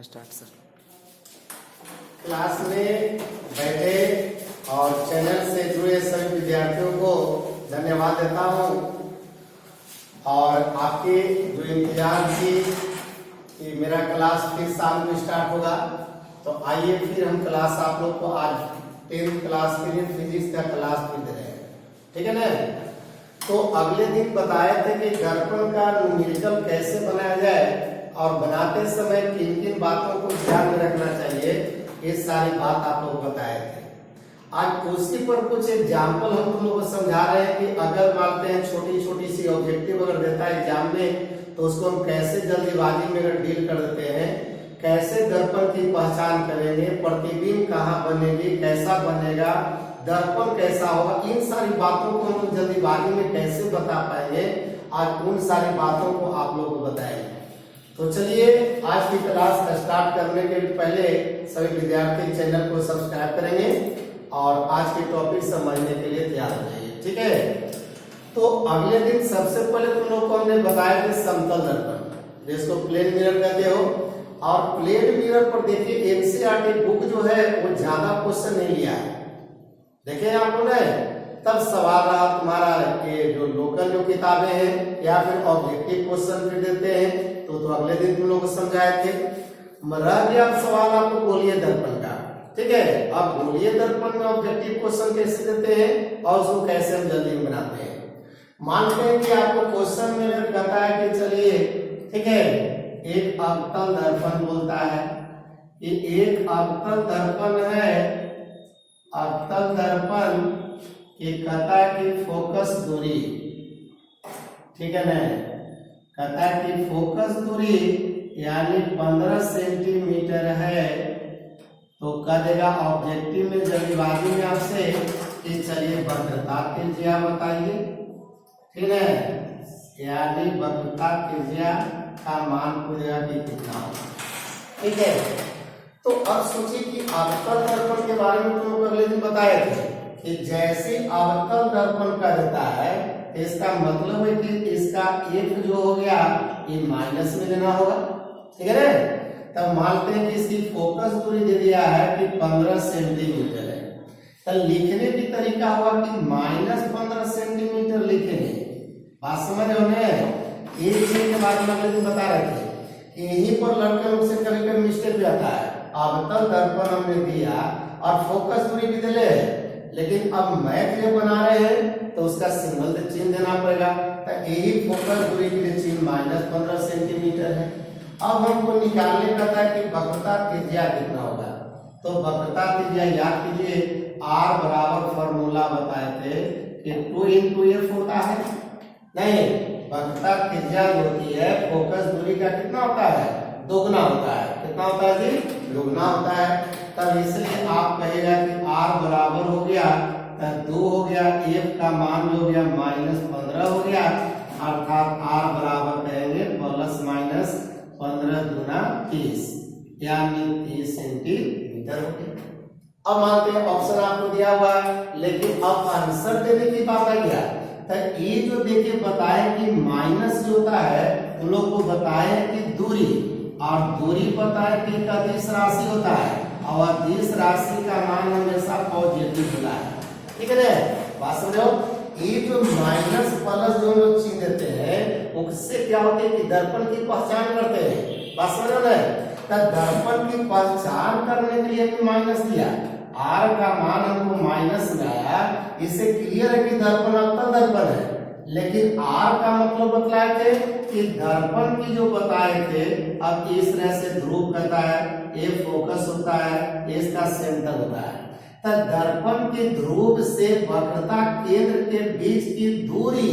Start sir. Class में बैठे और चैनल से जुड़े सभी विद्यार्थियों को धन्यवाद देता हूं। और आपके जो इंतजार थी कि मेरा क्लास फिर शाम को स्टार्ट होगा, तो आइए फिर हम क्लास आप लोग को आज 10th क्लास के लिए फिजिक्स का क्लास फिर दे रहे हैं, ठीक है ना। तो अगले दिन बताए थे कि दर्पण का न्यूमेरिकल कैसे बनाया जाए और बनाते समय किन किन बातों को ध्यान में रखना चाहिए, ये सारी बात आप लोग बताए थे। आज उसी पर कुछ एग्जाम्पल हम तुम लोगों को समझा रहे हैं कि अगर मानते हैं छोटी छोटी सी ऑब्जेक्टिव अगर देता है एग्जाम में, तो उसको हम कैसे जल्दीबाजी में अगर डील कर देते हैं, कैसे दर्पण की पहचान करेंगे, प्रतिबिंब कहाँ बनेगी, कैसा बनेगा, दर्पण कैसा होगा, इन सारी बातों को हम जल्दीबाजी में कैसे बता पाएंगे, आज उन सारी बातों को आप लोग को बताएंगे। तो चलिए आज की क्लास स्टार्ट करने के पहले सभी विद्यार्थी चैनल को सब्सक्राइब करेंगे और आज के टॉपिक समझने के लिए तैयार हो जाइए, ठीक है। तो अगले दिन सबसे पहले तुम लोग को हमने बताया कि समतल दर्पण, जिसको प्लेन मिरर कहते हो, और प्लेन मिरर पर देखिए एनसीईआरटी बुक जो है वो ज्यादा क्वेश्चन नहीं लिया है, देखे आपको ने। तब सवाल रहा तुम्हारा कि जो लोकल जो किताबें हैं या फिर ऑब्जेक्टिव क्वेश्चन फिर देते हैं, तो अगले दिन तुम लोग को समझाए थे। रह गया सवाल आपको गोलीय दर्पण का, ठीक है। अब गोलीय दर्पण में ऑब्जेक्टिव क्वेश्चन कैसे देते हैं और उसको कैसे हम जल्दी में बनाते हैं। मानते हैं कि आपको क्वेश्चन में अगर कहता है कि चलिए ठीक है, एक अवतल दर्पण बोलता है कि एक अवतल दर्पण है, अवतल दर्पण की कहता है कि फोकस दूरी, ठीक है ना, कहता है कि फोकस दूरी यानी 15 सेंटीमीटर है, तो कह देगा ऑब्जेक्टिव में जल्दीबाजी में आपसे कि चलिए वक्रता त्रिज्या बताइए, ठीक है, यानी वक्रता त्रिज्या का मान पूछेगा कि कितना होगा, ठीक है। तो अब सोचिए कि अवतल दर्पण के बारे में तुम अगले दिन बताए थे कि जैसे अवतल दर्पण का देता है, इसका मतलब है कि इसका एक जो हो गया ये माइनस में लेना होगा, ठीक है ना। तब मानते हैं कि इसकी फोकस दूरी दे दिया है कि 15 सेंटीमीटर है, तो लिखने की तरीका हुआ कि -15 सेंटीमीटर लिखेंगे। बात समझ रहे हो ना। एक चीज के बारे में अगले दिन बता रहे थे कि यहीं पर लड़के लोग से कभी कभी मिस्टेक भी आता है। अवतल दर्पण हमने दिया और फोकस दूरी भी दे ले, लेकिन अब मैथ जो बना रहे हैं तो उसका सिंबल चिन्ह देना पड़ेगा, तो यही फोकस दूरी के लिए चिन्ह -15 सेंटीमीटर है। अब हमको निकालने का था कि वक्रता त्रिज्या कितना होगा, तो वक्रता त्रिज्या याद कीजिए, R बराबर फॉर्मूला बताए थे कि 2 × F होता है, नहीं, वक्रता त्रिज्या होती है फोकस दूरी का कितना होता है, दोगुना होता है। कितना होता है जी, दोगुना होता है। तब इसलिए आप कहेगा कि R बराबर हो गया, तब 2 हो गया, F का मान जो हो गया -15 हो गया, अर्थात R बराबर कहेंगे ±15 दूना 30, यानी 30 सेंटीमीटर हो गया। अब मानते हैं ऑप्शन आपको दिया हुआ है, लेकिन अब आंसर देने की बात आई है, तो ये जो देखिए बताए कि माइनस जो होता है उन लोग को बताए कि दूरी, और दूरी पता है कि एक अदिश राशि होता है, और अदिश राशि का मान हमेशा पॉजिटिव होता है, ठीक है ना। बात समझो, ये जो माइनस प्लस जो लोग चिन्ह देते हैं उससे क्या होते हैं कि दर्पण की पहचान करते हैं। बात समझो ना। तो दर्पण की पहचान करने के लिए भी माइनस दिया, R का मान हमको माइनस में आया, इससे क्लियर है कि दर्पण अवतल दर्पण है। लेकिन R का मतलब बतलाए थे कि दर्पण की जो बताए थे, अब इस तरह से ध्रुव कहता है, ये फोकस होता है, इसका सेंटर होता है। तो दर्पण के ध्रुव से वक्रता केंद्र के बीच की दूरी,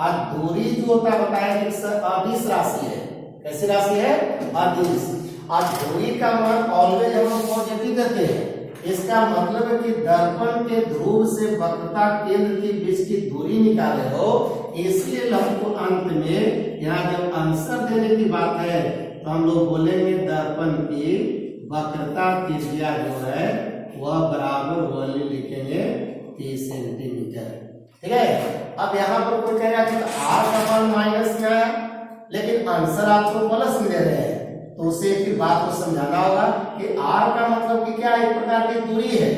और दूरी जो होता है बताया कि अदिश राशि है। कैसी राशि है, अदिश। और दूरी का मान ऑलवेज हम लोग पॉजिटिव देते हैं। इसका मतलब है कि दर्पण के ध्रुव से वक्रता केंद्र के बीच की दूरी निकाले हो, इसलिए हमको अंत में यहाँ जब आंसर देने की बात है तो हम लोग बोलेंगे दर्पण की वक्रता त्रिज्या जो है वह बराबर वाली लिखेंगे 30 सेंटीमीटर, ठीक है। अब यहाँ पर कोई कहेगा कि R का मान माइनस में आया, लेकिन आंसर आपको प्लस में दे रहे हैं, तो उसे एक बात को समझाना होगा कि r का मतलब कि क्या है, एक प्रकार की दूरी है,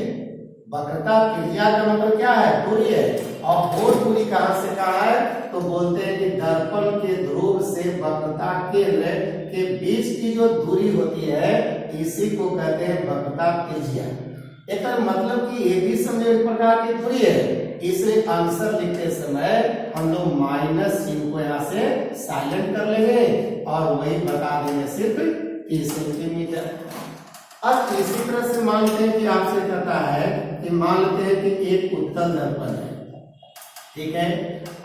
वक्रता त्रिज्या का मतलब क्या है, दूरी है। और वो दूरी कहां से कहां है, तो बोलते हैं कि दर्पण के ध्रुव से वक्रता केंद्र के बीच की जो दूरी होती है इसी को कहते हैं वक्रता त्रिज्या। एक मतलब कि ये भी समझो एक प्रकार की दूरी है, इसलिए आंसर लिखते समय हम लोग माइनस चिन्ह को यहाँ से साइलेंट कर लेंगे और वही बता देंगे सिर्फ 30 सेंटीमीटर। अब इसी तरह से मान लेते हैं कि आपसे कहता है कि मान लेते हैं कि एक उत्तल दर्पण है, ठीक है।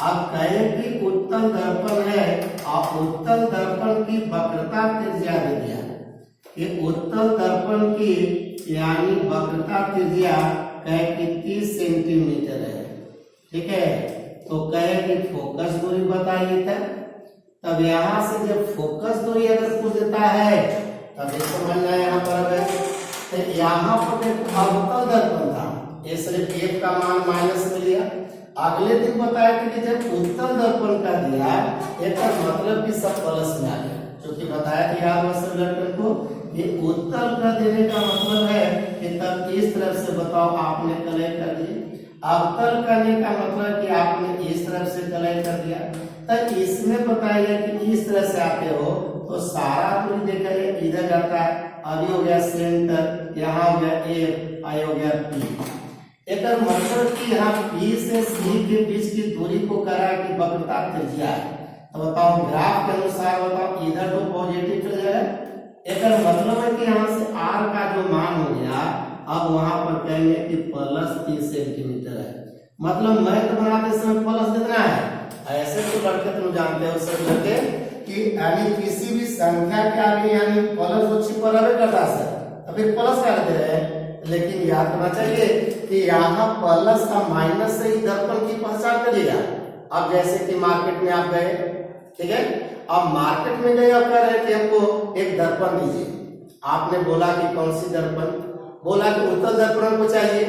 अब कहे कि उत्तल दर्पण है और उत्तल दर्पण की वक्रता त्रिज्या दे दिया, ये उत्तल दर्पण की यानी वक्रता त्रिज्या कहे कि 30 सेंटीमीटर है, ठीक है। तो कहे कि फोकस दूरी बताइए था, तब यहां से जब फोकस दूरी अगर पूछ देता है तब ये समझना यहाँ पर है, तो यहाँ पर अवतल दर्पण था, इसलिए f का मान माइनस में लिया। अगले दिन बताया कि जब उत्तल दर्पण का दिया एक मतलब कि सब प्लस में आ गया, क्योंकि बताया कि याद हो सब लड़कन को ये उत्तल का देने का मतलब है कि तब इस तरफ से बताओ आपने कलेक्ट कर दिया, अवतल करने का मतलब कि आपने इस तरफ से कलेक्ट कर दिया। तब इसमें बताया कि इस तरह से आते हो तो सारा दूरी देखा इधर जाता है, अभी हो गया सेंटर, यहाँ हो गया ए, आई हो गया पी। एक मतलब कि यहाँ P से C के बीच की दूरी को करा कि वक्रता त्रिज्या है। तो बताओ ग्राफ के अनुसार बताओ इधर तो पॉजिटिव चल जाए, एक मतलब है कि यहाँ से R का जो मान हो गया अब वहां पर कहेंगे कि प्लस 30 सेंटीमीटर है, मतलब मैथ बनाते समय प्लस देना है। ऐसे तो लड़के तुम जानते हो सब लड़के कि यानी किसी भी संख्या के आगे यानी प्लस वो छिपा रहे करता है, तो फिर प्लस कर दे रहे हैं। लेकिन याद रखना चाहिए कि यहाँ प्लस का माइनस से ही दर्पण की पहचान करिएगा। अब जैसे कि मार्केट में आप गए, ठीक है, अब मार्केट में गए और कह रहे कि हमको एक दर्पण दीजिए, आपने बोला कि कौन सी दर्पण, बोला कि उत्तल दर्पण को चाहिए।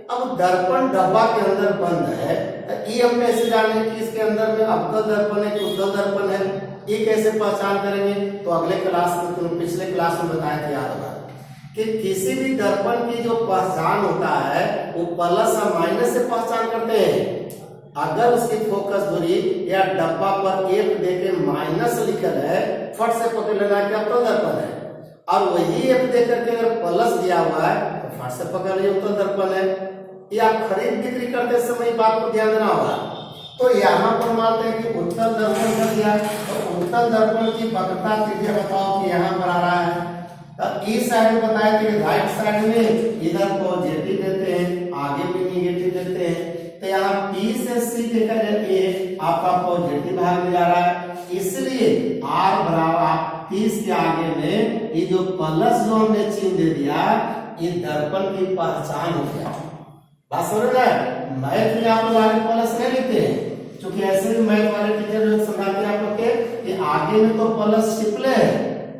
अब दर्पण डब्बा के अंदर बंद है, तो ये हम कैसे जाने कि इसके अंदर में अवतल दर्पण है कि उत्तल दर्पण है, ये कैसे पहचान करेंगे। तो अगले क्लास में तुम पिछले क्लास में बताया था, याद होगा कि किसी भी दर्पण की जो पहचान होता है वो प्लस और माइनस से पहचान करते हैं। अगर उसकी फोकस दूरी या डब्बा पर एक देके माइनस लिखल है, फट से पकड़ लेना कि अवतल दर्पण है, और वही एक दे करके अगर प्लस दिया हुआ है तो फट से पकड़ लिया उत्तल दर्पण है। ये आप खरीद बिक्री करते समय बात को ध्यान देना होगा। तो यहाँ पर मानते हैं कि उत्तल दर्पण कर दिया, तो उत्तल दर्पण की वक्रता त्रिज्या बताओ कि यहाँ पर आ रहा है। तो इस साइड में बताया कि राइट साइड में इधर पॉजिटिव देते हैं, आगे भी नेगेटिव देते हैं, तो यहाँ P से C देखा जाए आपका पॉजिटिव भाग में जा रहा है, इसलिए R बराबर 30 के आगे में ये जो प्लस जो हमने चिन्ह दे दिया ये दर्पण की पहचान हो गया। बात समझ रहे हैं, मैथ में आप लोग आगे प्लस नहीं लिखते हैं, क्योंकि ऐसे भी मैथ वाले टीचर लोग समझाते हैं आप लोग के कि आगे में तो प्लस छिपले है,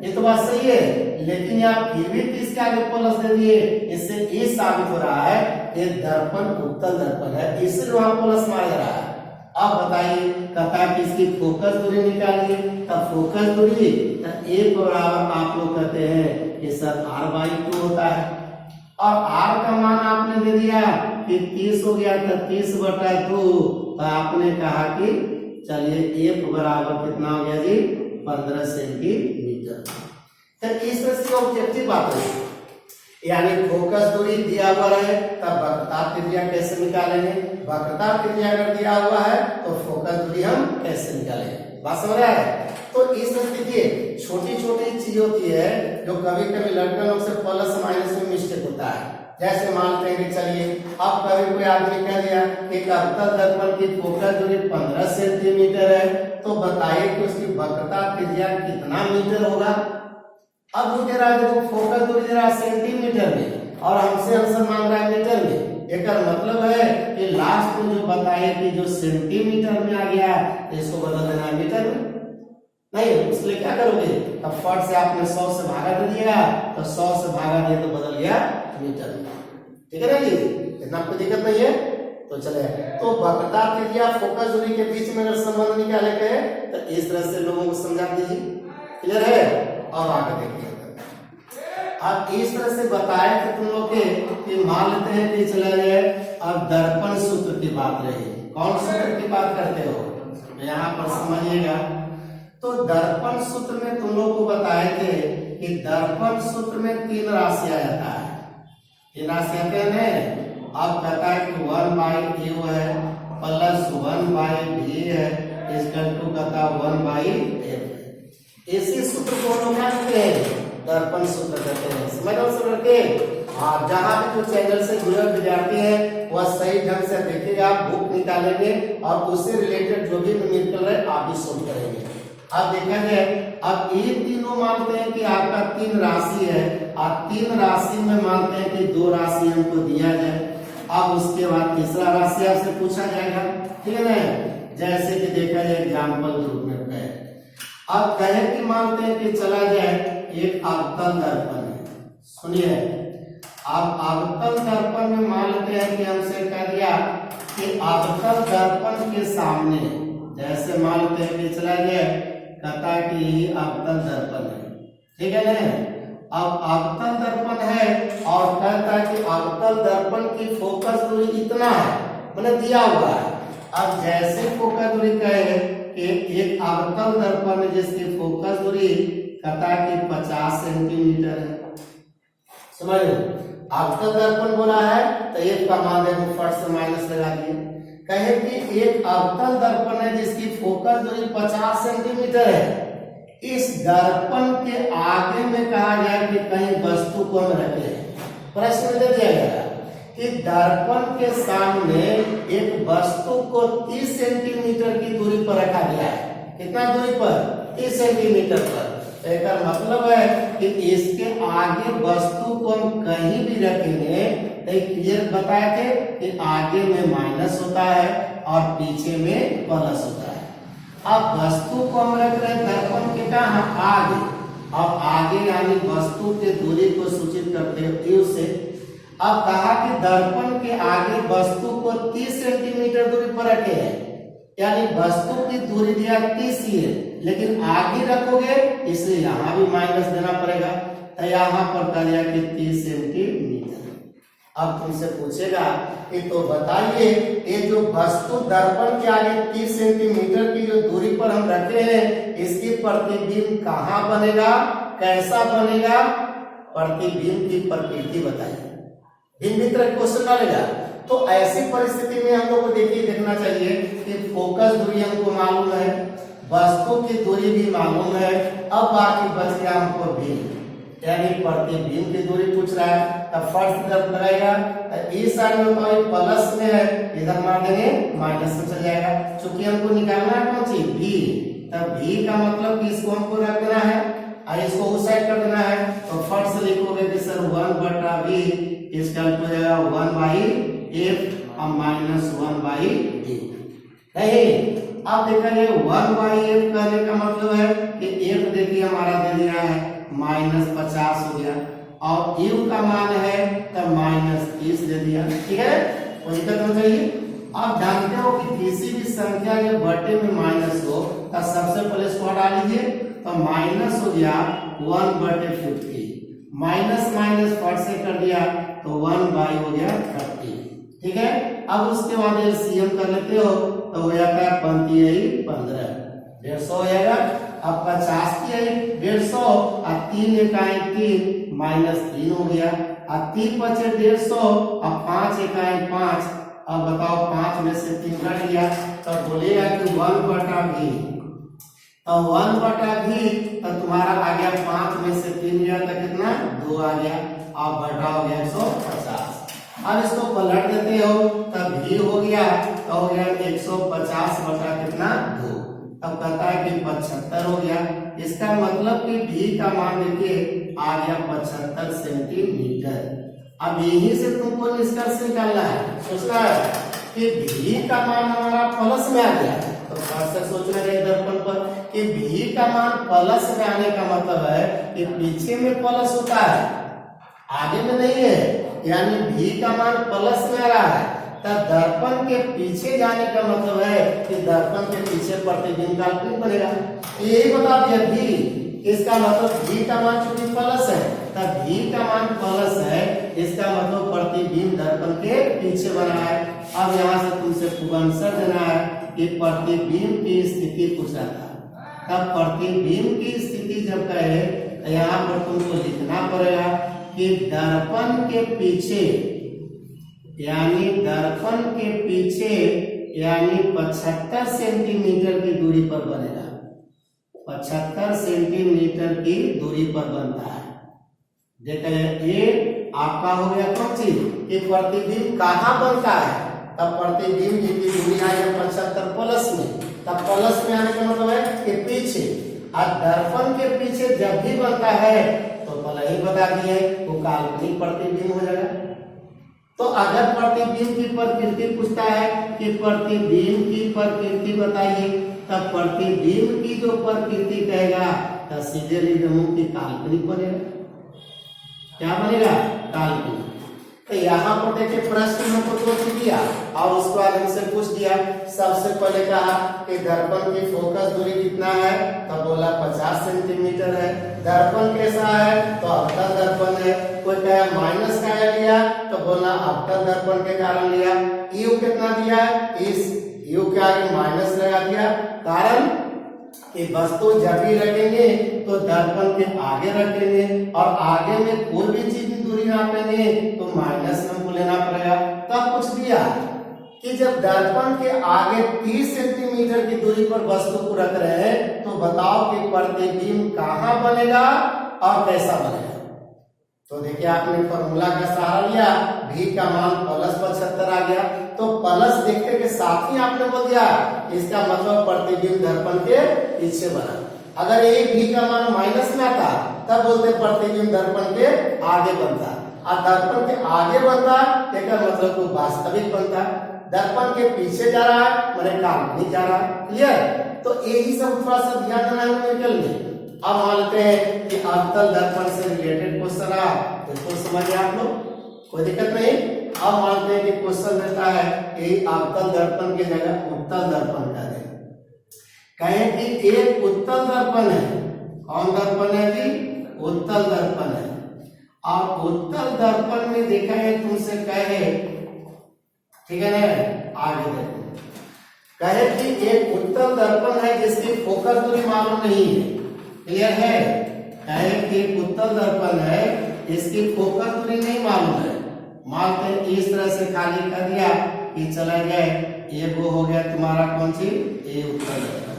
ये तो बात सही है, लेकिन आप फिर भी 30 के आगे प्लस दे दिए, इससे ये साबित हो रहा है कि दर्पण उत्तल दर्पण है, इसलिए वहां प्लस मारा जा रहा है। अब बताइए, कहता है कि इसकी फोकस दूरी निकालिए, तब फोकस दूरी एक बराबर आप लोग कहते हैं कि सर r/2 होता है, और r का मान आपने दे दिया कि 30 हो गया, तो 30/2, तो आपने कहा कि चलिए f बराबर कितना हो गया जी 15 सेंटीमीटर। तो इस तरह से ऑब्जेक्टिव बात है, यानी फोकस दूरी दिया हुआ है तब वक्रता त्रिज्या कैसे निकालेंगे, वक्रता त्रिज्या अगर दिया हुआ है तो फोकस दूरी हम कैसे निकालेंगे। बात समझ रहा है। तो इस देखिए छोटी छोटी चीज होती है जो कभी कभी लड़के लोग से प्लस माइनस में मिस्टेक होता है। जैसे मानते हैं कि चलिए अब कभी कोई आदमी कह दिया कि अवतल दर्पण की फोकस दूरी 15 सेंटीमीटर है, तो बताइए कि उसकी वक्रता त्रिज्या कितना मीटर होगा। अब वो दे रहा है, देखो फोकस दूरी दे रहा है सेंटीमीटर में और हमसे आंसर मांग रहा है मीटर में। एक मतलब है कि लास्ट में जो बताए कि जो सेंटीमीटर में आ गया तो इसको बदल देना है मीटर में, नहीं इसलिए क्या करोगे, तब फट से आपने 100 से भागा दे दिया, तो 100 से भागा दिया तो बदल गया मीटर में। ठीक है ना जी, इतना कोई दिक्कत नहीं है। तो चले, तो वक्रता त्रिज्या फोकस दूरी के बीच में अगर संबंध निकाले गए तो इस तरह से लोगों को समझा दीजिए। क्लियर है। अब आगे देखिए, अब इस तरह से बताया कि तुम लोग के कि मान लेते हैं कि चला जाए। अब दर्पण सूत्र की बात रही, कौन सूत्र की बात करते हो, तो यहाँ पर समझिएगा। तो दर्पण सूत्र में तुम लोग को बताए थे कि दर्पण सूत्र में 3 राशि आ जाता है। 3 राशि आते हैं। अब कहता है कि 1/u है प्लस 1/v है, इसका 2 कहता है 1/f। इसी सूत्र को हम लोग क्या कहते हैं, दर्पण सूत्र कहते हैं। समझ लो सब लड़के। हाँ, जहाँ भी जो चैनल से जुड़े विद्यार्थी हैं वह सही ढंग से देखेगा, बुक निकालेंगे और उससे रिलेटेड जो भी निकल रहे आप भी सोल्व करेंगे। अब देखा जाए, अब ये तीनों मानते हैं कि आपका 3 राशि है और 3 राशि में मानते हैं कि 2 राशि हमको दिया जाए। अब उसके बाद तीसरा राशि आपसे पूछा जाएगा, ठीक है ना। जैसे कि देखा जाए एग्जाम्पल के रूप में कहे, अब कहे कि मानते हैं कि चला जाए एक अवतल दर्पण है। सुनिए, अब अवतल दर्पण में मान लेते हैं कि हमसे कह दिया कि अवतल दर्पण के सामने, जैसे मान लेते हैं कि चला जाए कहता कि अवतल दर्पण है, ठीक है ना। अब अवतल दर्पण है और कहता है कि अवतल दर्पण की फोकस दूरी इतना है, मैंने दिया हुआ है। अब जैसे फोकस दूरी कहे कि एक अवतल दर्पण है जिसकी फोकस दूरी कहता है कि 50 सेंटीमीटर है। समझ लो, अवतल दर्पण बोला है तो एक का मान देखो फट से माइनस लगा दिए। कहे कि एक अवतल दर्पण है जिसकी फोकस दूरी 50 सेंटीमीटर है। इस दर्पण के आगे में कहा जाए कि कहीं वस्तु को हम रखे। प्रश्न दे दिया गया कि दर्पण के सामने एक वस्तु को 30 सेंटीमीटर की दूरी पर रखा गया है। कितना दूरी पर, 30 सेंटीमीटर पर। तो इसका मतलब है कि इसके आगे वस्तु को हम कहीं भी रखेंगे तो क्लियर बताए थे कि आगे में माइनस होता है और पीछे में प्लस होता है। अब वस्तु को हम रख रहे हैं दर्पण के कहाँ, आगे। अब आगे यानी वस्तु के दूरी को सूचित करते हैं यू से। अब कहा कि दर्पण के आगे वस्तु को 30 सेंटीमीटर दूरी पर रखे हैं, यानी वस्तु की दूरी दिया 30 ही है, लेकिन आगे रखोगे इसलिए यहाँ भी माइनस देना पड़ेगा। तो यहाँ पर कह दिया कि 30 सेंटीमीटर। अब तुमसे पूछेगा कि तो बताइए ये जो वस्तु दर्पण के आगे 30 सेंटीमीटर की जो दूरी पर हम रखे हैं, इसकी प्रतिबिंब कहाँ बनेगा, कैसा बनेगा, प्रतिबिंब की प्रकृति बताइए। भिन्न तरह क्वेश्चन डालेगा। तो ऐसी परिस्थिति में हम लोग को देखिए देखना चाहिए कि फोकस दूरी हमको मालूम है, वस्तु की दूरी भी मालूम है। अब बाकी बच गया हमको भिन्न, यानी प्रतिबिंब की दूरी पूछ रहा है। तब फर्स्ट तरफ लगाएगा तो इस साइड में तो प्लस में है, इधर मार देंगे माइनस में चल जाएगा। चूंकि हमको निकालना है कौन सी, भी। तब भी का मतलब कि इसको हमको रख देना है और इसको उस साइड कर देना है। तो फर्स्ट से लिखोगे कि सर 1/v, इसका हो जाएगा 1/f और माइनस 1/a। नहीं, अब देखा जाए 1/f कहने का मतलब है कि f देखिए हमारा दे दिया है -50 हो गया और u का मान है तब -30 दे दिया, ठीक है। कोई दिक्कत नहीं चाहिए। आप जानते हो कि किसी भी संख्या के बटे में माइनस हो तो सबसे पहले इसको हटा लीजिए। तो माइनस हो गया 1/50, माइनस माइनस फट से कर दिया तो 1/, हो गया 30, ठीक है। अब उसके बाद एलसीएम कर लेते हो तो हो जाता है 15 150 हो जाएगा। अब 50 की 150 और 3 इकाई 3 -3 हो गया और 3 बचे 150 और 5 इकाई 5। अब बताओ 5 में से 3 कट गया तो बोलेगा कि 1/v। तो 1/v तो तुम्हारा आ गया 5 में से 3 गया तो कितना, 2 आ गया। अब बटा हो गया 150। अब इसको पलट देते हो तब भी हो गया तो हो गया 150 बटा कितना, 2। तब कहता है कि 75 हो गया। इसका मतलब कि भी का मान देखिए आ गया 75 सेंटीमीटर। अब यही से तुमको निष्कर्ष निकालना है, सोचना है कि भी का मान हमारा प्लस में आ गया। तो फर्स्ट से सोचना चाहिए दर्पण पर कि भी का मान प्लस में आने का मतलब है कि पीछे में प्लस होता है, आगे में नहीं है, यानी भी का मान प्लस में आ रहा है। तब दर्पण के पीछे जाने का मतलब है कि दर्पण के पीछे प्रतिबिंब काल्पनिक बनेगा। यही बता दिया भी इसका मतलब v का मान चूंकि प्लस है, तब v का मान प्लस है, इसका मतलब प्रतिबिंब दर्पण के पीछे बना है। अब यहाँ से तुमसे आंसर देना है कि प्रतिबिंब की स्थिति पूछा था, तब प्रतिबिंब की स्थिति जब कहे तो यहाँ पर तुमको लिखना पड़ेगा कि दर्पण के पीछे यानी 75 सेंटीमीटर की दूरी पर बनेगा, 75 सेंटीमीटर की दूरी पर बनता है। देखिए ये आपका हो गया कौन चीज कि प्रतिबिंब कहाँ बनता है, तब प्रतिबिंब की दूरी आई है 75 प्लस में, तब प्लस में आने का मतलब है कि पीछे, और दर्पण के पीछे जब भी बनता है तो पहले ही बता दिए वो काल्पनिक प्रतिबिंब हो जाएगा। तो अगर प्रतिबिंब की प्रकृति पूछता है कि प्रतिबिंब की प्रकृति बताइए, तब प्रतिबिंब की जो प्रकृति कहेगा तो सीधे लिखूं कि काल्पनिक बनेगा। क्या बनेगा? काल्पनिक। तो यहाँ पर देखिए प्रश्न में तो दिया और उसके बाद हमसे पूछ दिया। सबसे पहले कहा कि दर्पण की फोकस दूरी कितना है, तो बोला 50 सेंटीमीटर है। दर्पण कैसा है, तो अवतल दर्पण है। कोई कहा माइनस का लिया, तो बोला अवतल दर्पण के कारण लिया। यू कितना दिया है, इस यू के आगे माइनस लगा दिया, कारण कि वस्तु जब भी रखेंगे तो दर्पण के आगे रखेंगे और आगे में कोई भी चीज की दूरी नापेंगे तो माइनस में हमको लेना पड़ेगा। तब कुछ दिया कि जब दर्पण के आगे 30 सेंटीमीटर की दूरी पर वस्तु को रख रहे हैं तो बताओ कि प्रतिबिंब कहाँ बनेगा और कैसा बनेगा। तो देखिए आपने फॉर्मूला का सहारा लिया, v का मान प्लस 75 आ गया, तो प्लस देखते के साथ ही आपने बोल दिया इसका मतलब प्रतिबिंब दर्पण के पीछे बना। अगर ये v का मान माइनस में आता तब बोलते प्रतिबिंब दर्पण के आगे बनता, और दर्पण के आगे बनता इसका मतलब तो वास्तविक बनता। दर्पण के पीछे जा रहा है मैंने काल्पनिक जा रहा है। क्लियर? तो यही सब थोड़ा सा ध्यान देना है न्यूमेरिकल में। अब मानते हैं कि अवतल दर्पण से रिलेटेड क्वेश्चन आ, बिल्कुल समझिए आप लोग, कोई दिक्कत नहीं। अब मानते हैं कि क्वेश्चन देता है कि अवतल दर्पण की जगह उत्तल दर्पण का दे। कहें कि एक उत्तल दर्पण है, कौन दर्पण है जी? उत्तल दर्पण है। और उत्तल दर्पण में देखा है तुमसे कहे, ठीक है ना, आगे देखो, कहे कि एक उत्तल दर्पण है जिसकी फोकस दूरी मालूम नहीं है। क्लियर है? कहे कि उत्तल दर्पण है इसकी फोकस दूरी नहीं मालूम है। मानते हैं इस तरह से खाली कर दिया कि चला गया ये वो हो गया तुम्हारा कौन सी, ये उत्तल दर्पण।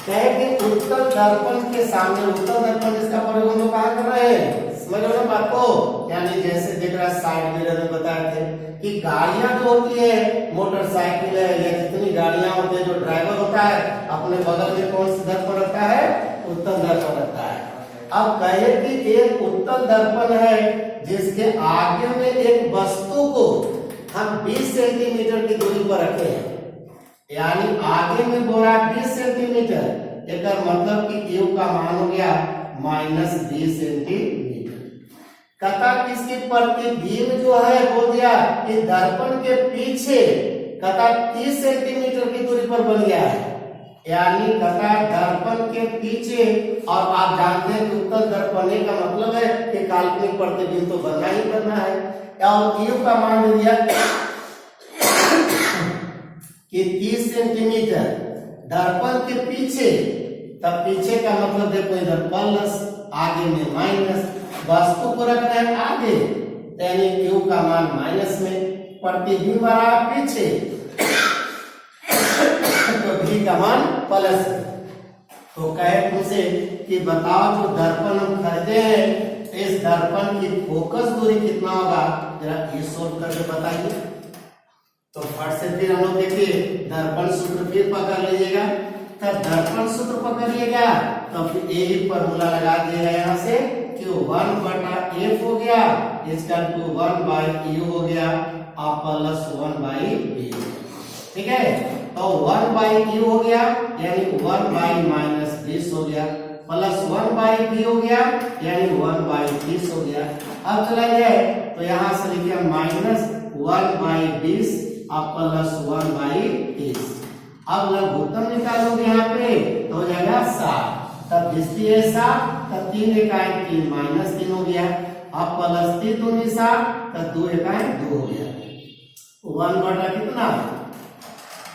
कहे कि उत्तल दर्पण के सामने, उत्तल दर्पण जिसका प्रयोग हम लोग कहाँ कर रहे हैं, समझ लो ना बात को। यानी जैसे देख रहा साइड मिरर में बताए थे कि गाड़ियां जो होती है, मोटरसाइकिल है या जितनी गाड़ियां होती है, जो ड्राइवर होता है अपने बगल में कौन सा दर्पण रखता है, उत्तल दर्पण रखता है। अब कहे कि एक उत्तल दर्पण है जिसके आगे में एक वस्तु को हम 20 सेंटीमीटर की दूरी पर रखे हैं, यानी आगे में बोला 20 सेंटीमीटर, एक मतलब कि यू का मान हो गया -20 सेंटीमीटर। कथा किसकी प्रतिबिंब जो है वो दिया कि दर्पण के पीछे कथा 30 सेंटीमीटर की दूरी पर बन गया है, यानी कथा दर्पण के पीछे। और आप जानते हैं कि उत्तल दर्पण का मतलब है कि काल्पनिक प्रतिबिंब तो बनना ही बनना है। और यू का मान दिया कि 30 सेंटीमीटर दर्पण के पीछे, तब पीछे का मतलब देखो इधर प्लस, आगे में माइनस, वस्तु को रख रहे हैं आगे, यानी यू का मान माइनस में, प्रतिबिंब आ रहा पीछे, तो v का मान प्लस। तो कहे तुमसे कि बताओ जो दर्पण हम खरीदे हैं इस दर्पण की फोकस दूरी कितना होगा, जरा ये सोल्व करके बताइए। तो फट से फिर हम लोग देखिए दर्पण सूत्र फिर पकड़ लीजिएगा। तब दर्पण सूत्र पकड़िएगा तो फिर यही फॉर्मूला लगा दिएगा यहाँ से कि 1/f हो गया, इसका 1/u हो गया और प्लस 1/v। ठीक है, तो 1/u हो गया यानी 1/-20 हो गया, प्लस 1/v हो गया यानी 1/30 हो गया। अब चला जाए तो यहाँ से लिखिए -1/20 और प्लस 1/30। अब लघुत्तम निकालोगे यहाँ पे तो हो जाएगा 7। तब 20 है 60, तब 3 इकाई 3 माइनस 3 हो गया। अब प्लस 3 दूनी 60, तब 2 इकाई 2 हो गया। 1 बटा कितना,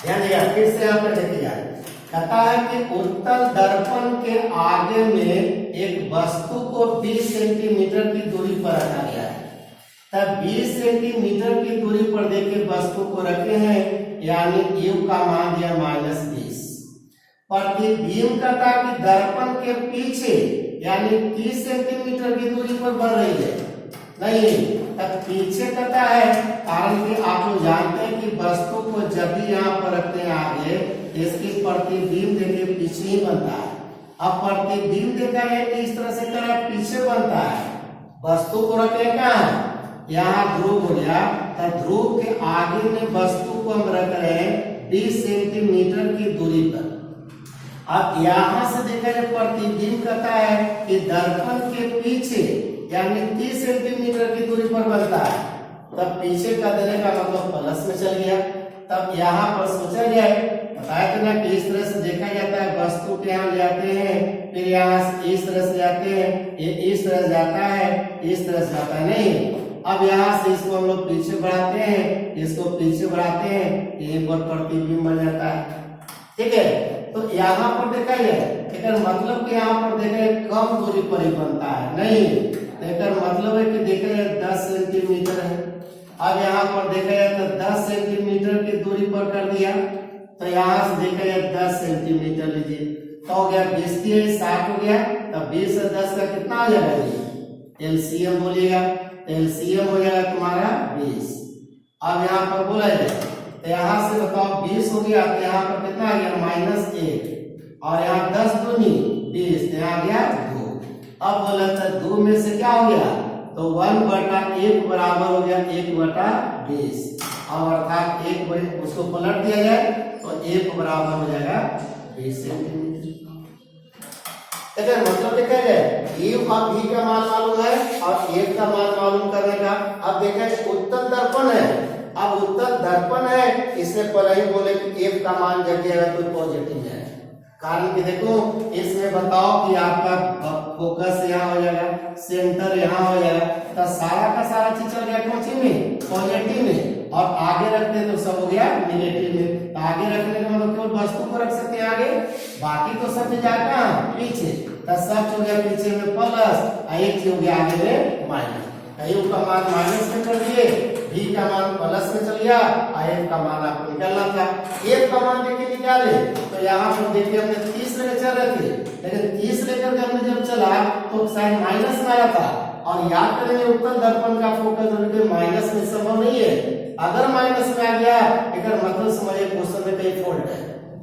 ध्यान दिया, फिर से यहाँ पर देखिए, कहता है कि उत्तल दर्पण के आगे में एक वस्तु को 20 सेंटीमीटर की दूरी पर रखा गया है। तब 20 सेंटीमीटर की दूरी पर देखे वस्तु को रखे हैं, यानी u का मान दिया -20। प्रतिबिंब कहता है कि दर्पण के पीछे यानी 30 सेंटीमीटर की दूरी पर बढ़ रही है, नहीं, तब पीछे कहता है, कारण कि आप लोग जानते हैं कि वस्तु को जब भी यहाँ पर रखते हैं आगे, इसकी प्रतिबिंब देखिए पीछे ही बनता है। अब प्रतिबिंब देखा है इस तरह से करा पीछे बनता है, वस्तु को रखे कहाँ, यहाँ ध्रुव हो गया, तब ध्रुव के आगे में वस्तु को हम रख रहे हैं 20 सेंटीमीटर की दूरी पर। अब यहाँ से देखा जाए प्रतिबिंब कहता है कि दर्पण के पीछे यानी 30 सेंटीमीटर की दूरी पर बनता है, तब पीछे का देने का मतलब प्लस में चल गया। तब यहाँ पर सोचा जाए, बताया था ना कि इस तरह से देखा जाता है, वस्तु के यहाँ जाते हैं, फिर यहाँ से इस तरह से जाते हैं, ये इस तरह से जाता है, इस तरह से जाता है, नहीं। अब यहाँ से इसको हम लोग पीछे बढ़ाते हैं, इसको पीछे बढ़ाते हैं, यहीं पर प्रतिबिंब बन जाता है, ठीक है। तो यहाँ पर देखा जाए, मतलब कि यहाँ पर देखा जाए कम दूरी पर ही बनता है, नहीं, लेकर मतलब है कि देखा जाए 10 सेंटीमीटर है। अब यहाँ पर देखा जाए तो 10 सेंटीमीटर की दूरी पर कर दिया, तो यहाँ से देखा जाए 10 सेंटीमीटर लीजिए, तो हो गया 20 की 60 हो गया, तब 20 से 10 का कितना हो जाएगा, एलसीएम बोलिएगा, एलसीएम हो जाएगा तुम्हारा 20। अब यहाँ पर बोला जाए तो यहाँ से बताओ 20 हो गया, तो यहाँ पर कितना आ गया -1, और यहाँ 10 दूनी 20, यहाँ आ गया 2। अब बोला था 2 में से क्या हो गया, तो 1/1 बराबर हो गया 1/20, और अर्थात 1 उसको पलट दिया जाए तो 1 बराबर हो जाएगा 20 सेंटीमीटर। मतलब देखा जाए u और v का मान मालूम है और f का मान मालूम करने का। अब देखा जाए उत्तल दर्पण है, अब उत्तल दर्पण है, इससे पहले ही बोले कि f का मान जब दिया तो पॉजिटिव है, कारण कि देखो इसमें बताओ कि आपका फोकस यहाँ हो जाएगा, सेंटर यहाँ हो जाएगा, तो सारा का सारा चीज चल गया कौन सी में, पॉजिटिव में, और आगे रखते तो सब हो गया निगेटिव में। तो आगे रखने का मतलब केवल वस्तु को रख सकते हैं आगे, बाकी तो सब जाएगा पीछे, तो सब हो गया पीछे में प्लस, एक हो गया आगे में माइनस। u का मान माइनस में कर दिए, v का मान प्लस में चल गया, f का मान आपको निकालना था। f का मान देखिए निकाले, तो यहाँ पर देखिए हमने 30 लेकर चल रहे थे, लेकिन 30 लेकर के हमने जब चला तो साइन माइनस में आया था, और याद करेंगे उत्तल दर्पण का फोकस माइनस में संभव नहीं है, अगर माइनस में आ गया, मतलब समझिए क्वेश्चन में कहीं फॉल्ट है।